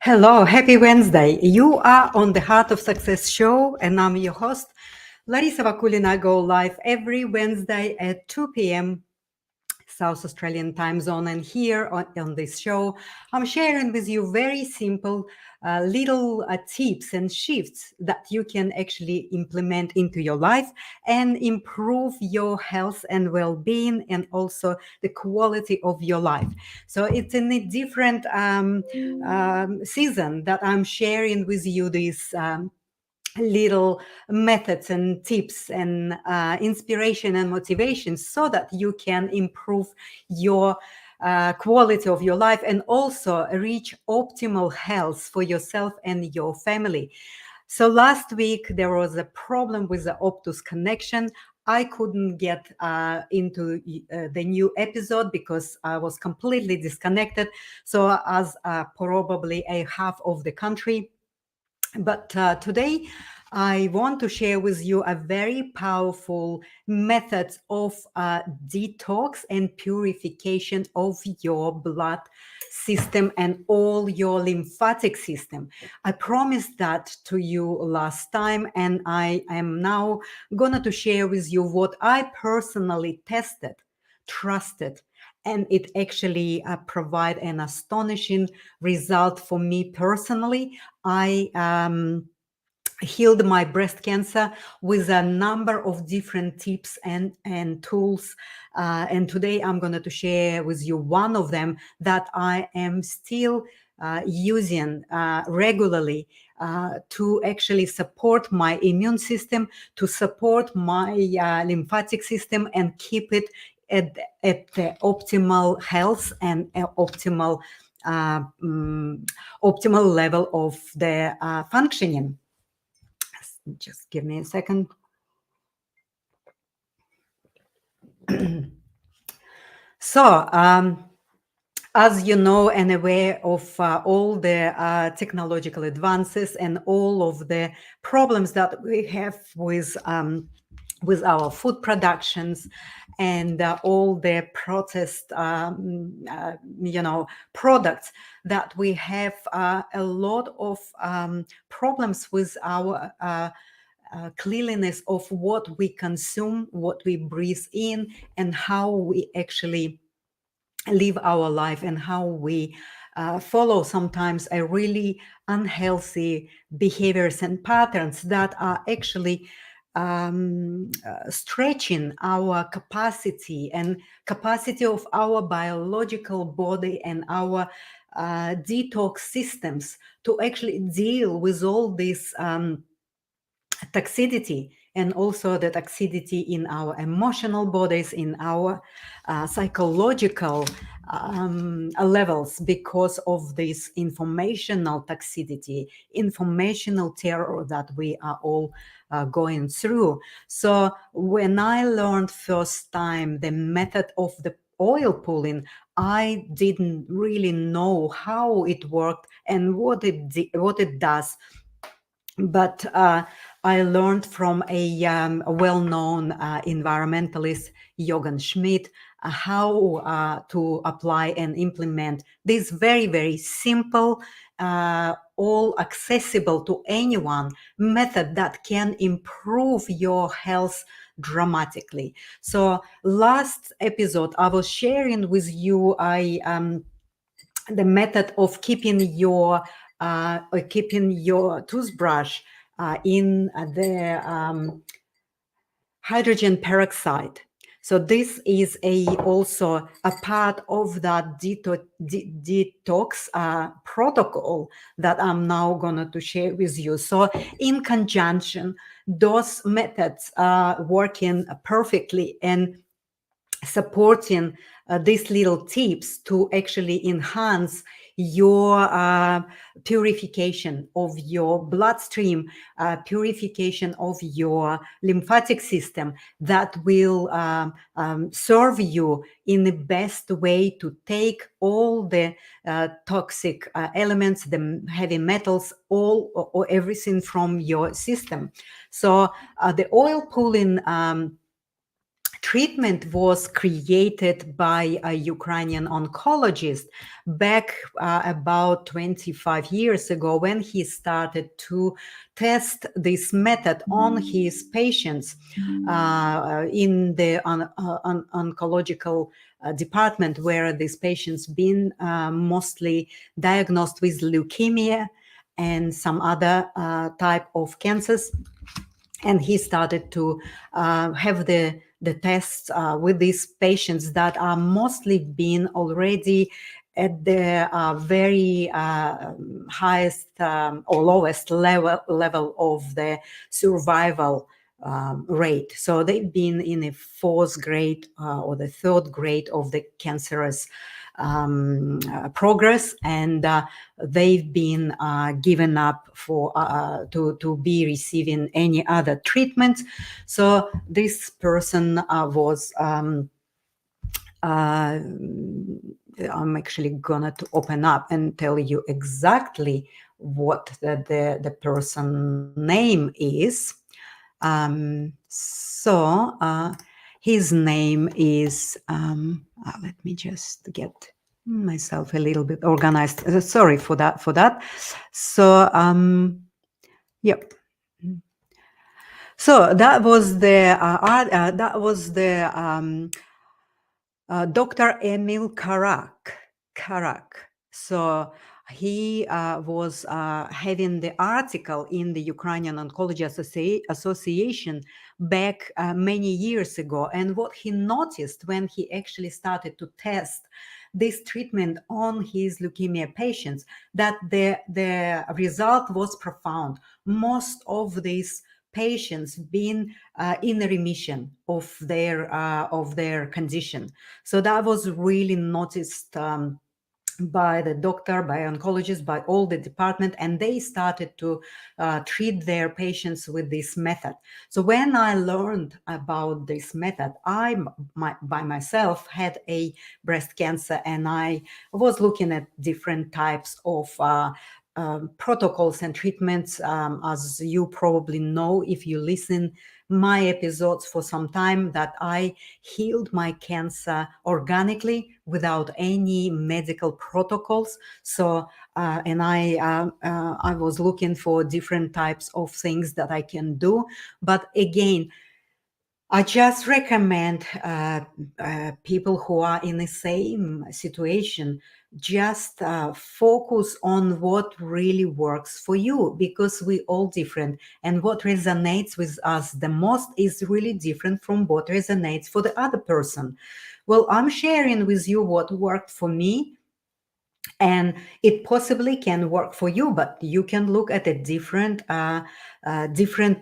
Hello, happy Wednesday. You are on the Heart of Success show, and I'm your host, Larissa Vakulina. I go live every Wednesday at 2 p.m. South Australian time zone. And here on this show, I'm sharing with you very simple little tips and shifts that you can actually implement into your life and improve your health and well-being and also the quality of your life. So it's in a different season that I'm sharing with you these little methods and tips and inspiration and motivation so that you can improve your quality of your life and also reach optimal health for yourself and your family. So last week there was a problem with the Optus connection. I couldn't get into the new episode because I was completely disconnected. So as probably a half of the country. But today, I want to share with you a very powerful method of detox and purification of your blood system and all your lymphatic system. I promised that to you last time, and I am now going to share with you what I personally tested, trusted, and it actually provide an astonishing result for me personally. I healed my breast cancer with a number of different tips and tools. And today I'm going to share with you one of them that I am still using regularly to actually support my immune system, to support my lymphatic system and keep it at the optimal health and optimal optimal level of the functioning. Just give me a second. So, as you know and aware of all the technological advances and all of the problems that we have with our food productions and all the processed, products that we have a lot of problems with our cleanliness of what we consume, what we breathe in, and how we actually live our life and how we follow sometimes a really unhealthy behaviors and patterns that are actually stretching our capacity and capacity of our biological body and our detox systems to actually deal with all this toxicity and also the toxicity in our emotional bodies, in our psychological levels because of this informational toxicity, informational terror that we are all going through. So when I learned first time the method of the oil pulling, I didn't really know how it worked and what it does. But I learned from a well-known environmentalist, Jogan Schmidt, how to apply and implement this very, very simple, all accessible to anyone method that can improve your health dramatically. So last episode, I was sharing with you the method of keeping your toothbrush in the hydrogen peroxide. So this is also a part of that detox protocol that I'm now going to share with you. So in conjunction, those methods are working perfectly and supporting these little tips to actually enhance your purification of your bloodstream, purification of your lymphatic system that will serve you in the best way to take all the toxic elements, the heavy metals, all or everything from your system. So the oil pulling treatment was created by a Ukrainian oncologist back about 25 years ago, when he started to test this method on his patients in the oncological department, where these patients been mostly diagnosed with leukemia and some other type of cancers. And he started to have the tests with these patients that are mostly been already at the very highest or lowest level of the survival rate. So they've been in a fourth grade or the third grade of the cancerous progress, and they've been given up for to be receiving any other treatment. So this person was I'm actually gonna to open up and tell you exactly what the person name is. His name is, let me just get myself a little bit organized. Sorry for that. So, yep. So that was the Dr. Emil Karak. So he was having the article in the Ukrainian Oncology Association back many years ago. And what he noticed when he actually started to test this treatment on his leukemia patients, that the result was profound. Most of these patients been in remission of their condition. So that was really noticed by the doctor, by oncologists, by all the department, and they started to treat their patients with this method. So when I learned about this method, I by myself had a breast cancer, and I was looking at different types of protocols and treatments. As you probably know, if you listen my episodes for some time, that I healed my cancer organically without any medical protocols. So and I was looking for different types of things that I can do, but again, I just recommend people who are in the same situation, just focus on what really works for you, because we all different, and what resonates with us the most is really different from what resonates for the other person. Well, I'm sharing with you what worked for me, and it possibly can work for you, but you can look at a different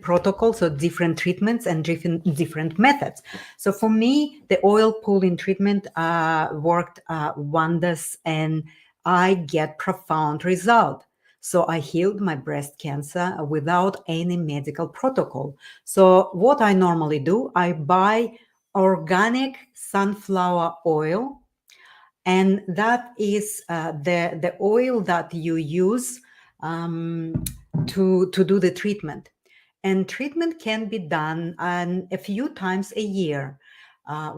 protocols or different treatments and different methods. So for me, the oil pulling treatment worked wonders, and I get profound result. So I healed my breast cancer without any medical protocol. So what I normally do, I buy organic sunflower oil, and that is the oil that you use to do the treatment. And treatment can be done a few times a year.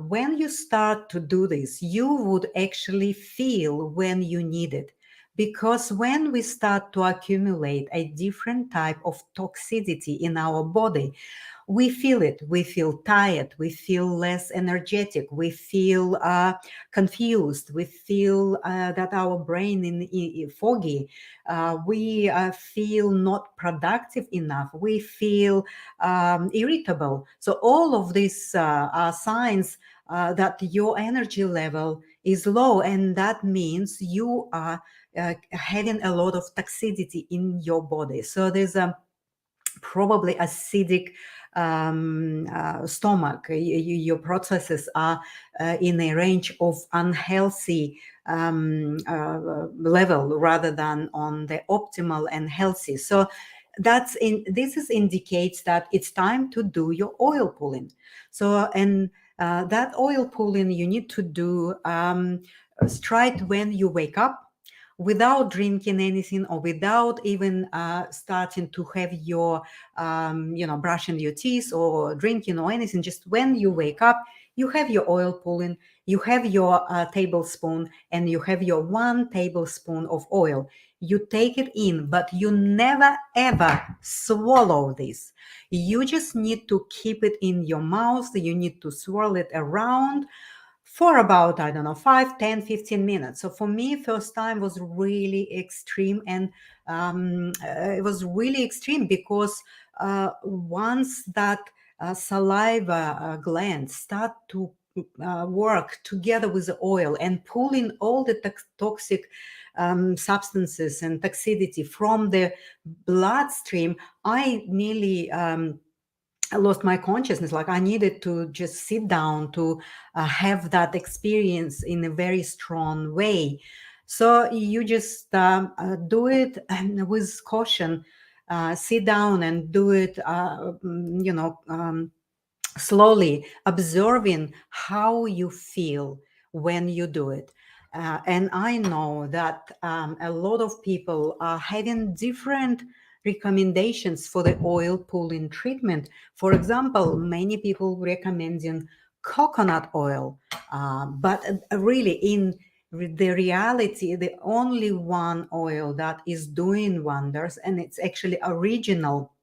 When you start to do this, you would actually feel when you need it. Because when we start to accumulate a different type of toxicity in our body, we feel it. We feel tired. We feel less energetic. We feel confused. We feel that our brain is foggy. We feel not productive enough. We feel irritable. So all of these are signs that your energy level is low, and that means you are having a lot of toxicity in your body. So there's probably acidic stomach. Your processes are in a range of unhealthy level rather than on the optimal and healthy. So this indicates that it's time to do your oil pulling. So and that oil pulling you need to do straight when you wake up, without drinking anything or without even starting to have your, brushing your teeth or drinking or anything. Just when you wake up, you have your oil pulling, you have your tablespoon, and you have your 1 tablespoon of oil. You take it in, but you never ever swallow this. You just need to keep it in your mouth. You need to swirl it around for about, I don't know, 5, 10, 15 minutes. So for me, first time was really extreme. And it was really extreme because once that saliva glands start to work together with the oil and pull in all the toxic substances and toxicity from the bloodstream, I nearly I lost my consciousness. Like I needed to just sit down to have that experience in a very strong way. So you just do it with caution. Sit down and do it. Slowly observing how you feel when you do it. And I know that a lot of people are having different recommendations for the oil pulling treatment. For example, many people recommending coconut oil, but really in the reality, the only one oil that is doing wonders, and it's actually original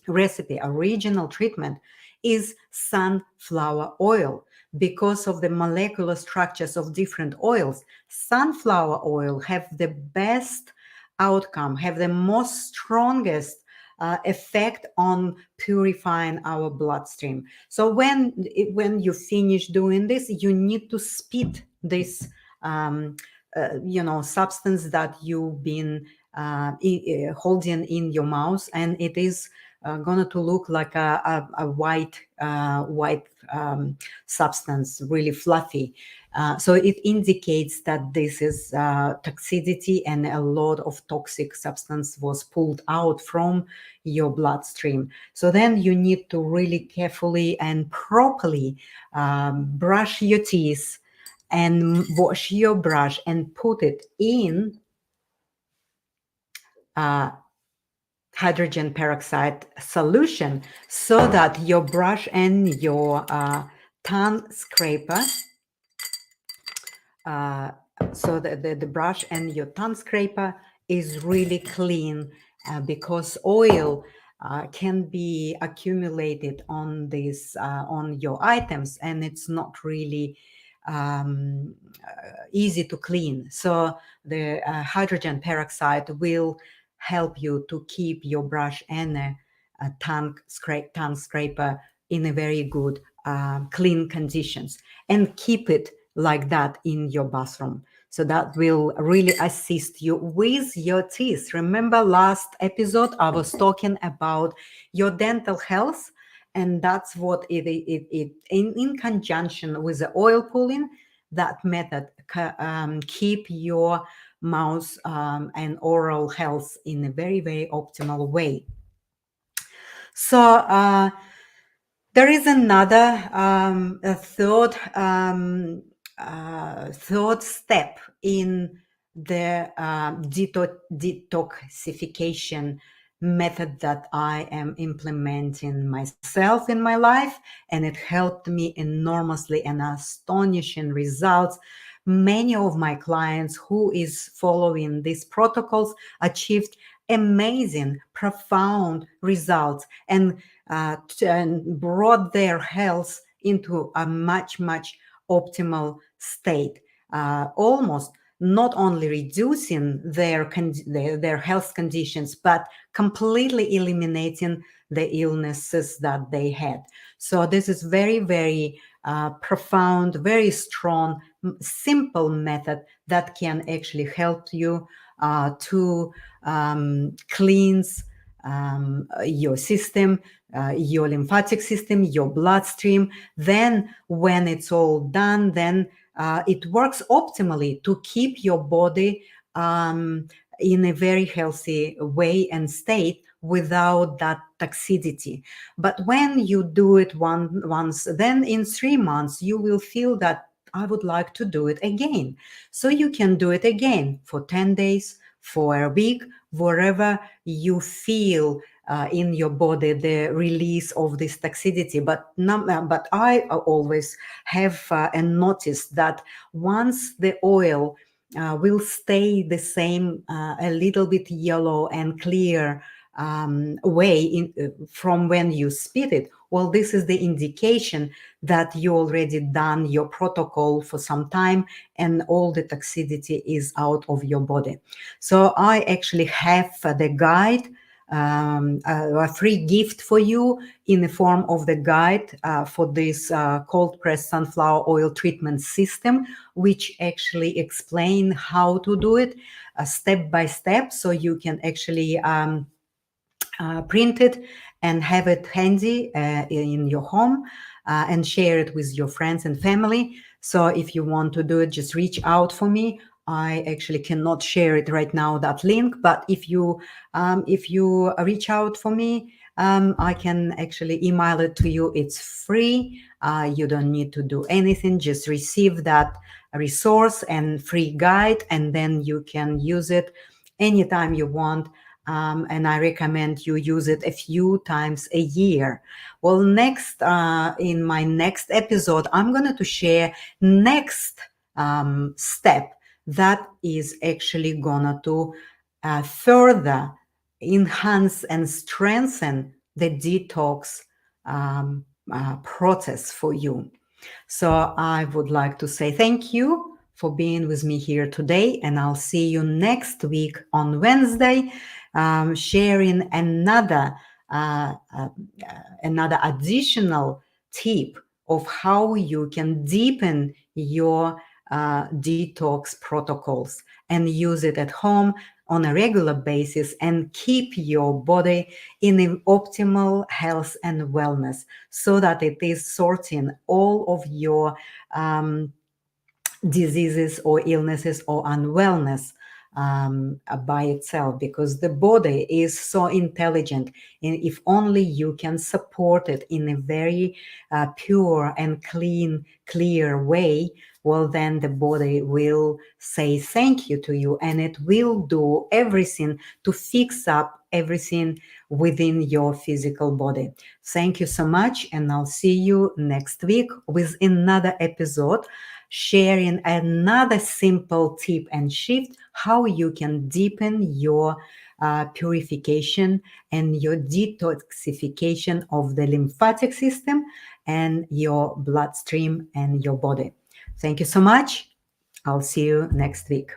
recipe, original treatment, is sunflower oil. Because of the molecular structures of different oils, sunflower oil have the best outcome, have the most strongest effect on purifying our bloodstream. So when you finish doing this, you need to spit this substance that you've been holding in your mouth, and it is going to look like a white substance, really fluffy. So it indicates that this is toxicity, and a lot of toxic substance was pulled out from your bloodstream. So then you need to really carefully and properly brush your teeth and wash your brush and put it in hydrogen peroxide solution, so that your brush and your tongue scraper, so the brush and your tongue scraper is really clean, because oil can be accumulated on this on your items, and it's not really easy to clean. So the hydrogen peroxide will help you to keep your brush and a tongue scraper in a very good clean conditions, and keep it like that in your bathroom. So that will really assist you with your teeth. Remember last episode I was talking about your dental health, and that's what it in conjunction with the oil pulling, that method keep your mouth and oral health in a very, very optimal way. So there is another third step in the detoxification method that I am implementing myself in my life, and it helped me enormously and astonishing results. Many of my clients who is following these protocols achieved amazing, profound results, and brought their health into a much, much optimal state. Almost not only reducing their health conditions, but completely eliminating the illnesses that they had. So this is very, very profound, very strong, simple method that can actually help you to cleanse your system, your lymphatic system, your bloodstream. Then when it's all done, then it works optimally to keep your body in a very healthy way and state without that toxicity. But when you do it once, then in 3 months, you will feel that I would like to do it again. So you can do it again for 10 days, for a week, wherever you feel in your body the release of this toxicity. But I always have and noticed that once the oil will stay the same, a little bit yellow and clear way from when you spit it, well, this is the indication that you already done your protocol for some time and all the toxicity is out of your body. So I actually have the guide, a free gift for you in the form of the guide for this cold pressed sunflower oil treatment system, which actually explain how to do it step by step, so you can actually print it and have it handy in your home and share it with your friends and family. So if you want to do it, just reach out for me. I actually cannot share it right now, that link, but if you reach out for me, I can actually email it to you. It's free. You don't need to do anything. Just receive that resource and free guide, and then you can use it anytime you want. And I recommend you use it a few times a year. Well, next, in my next episode, I'm going to share next step that is actually going to further enhance and strengthen the detox process for you. So I would like to say thank you for being with me here today, and I'll see you next week on Wednesday, sharing another additional tip of how you can deepen your detox protocols and use it at home on a regular basis and keep your body in an optimal health and wellness, so that it is sorting all of your diseases or illnesses or unwellness by itself, because the body is so intelligent, and if only you can support it in a very pure and clear way, well, then the body will say thank you to you, and it will do everything to fix up everything within your physical body. Thank you so much, and I'll see you next week with another episode, sharing another simple tip and shift how you can deepen your purification and your detoxification of the lymphatic system and your bloodstream and your body. Thank you so much. I'll see you next week.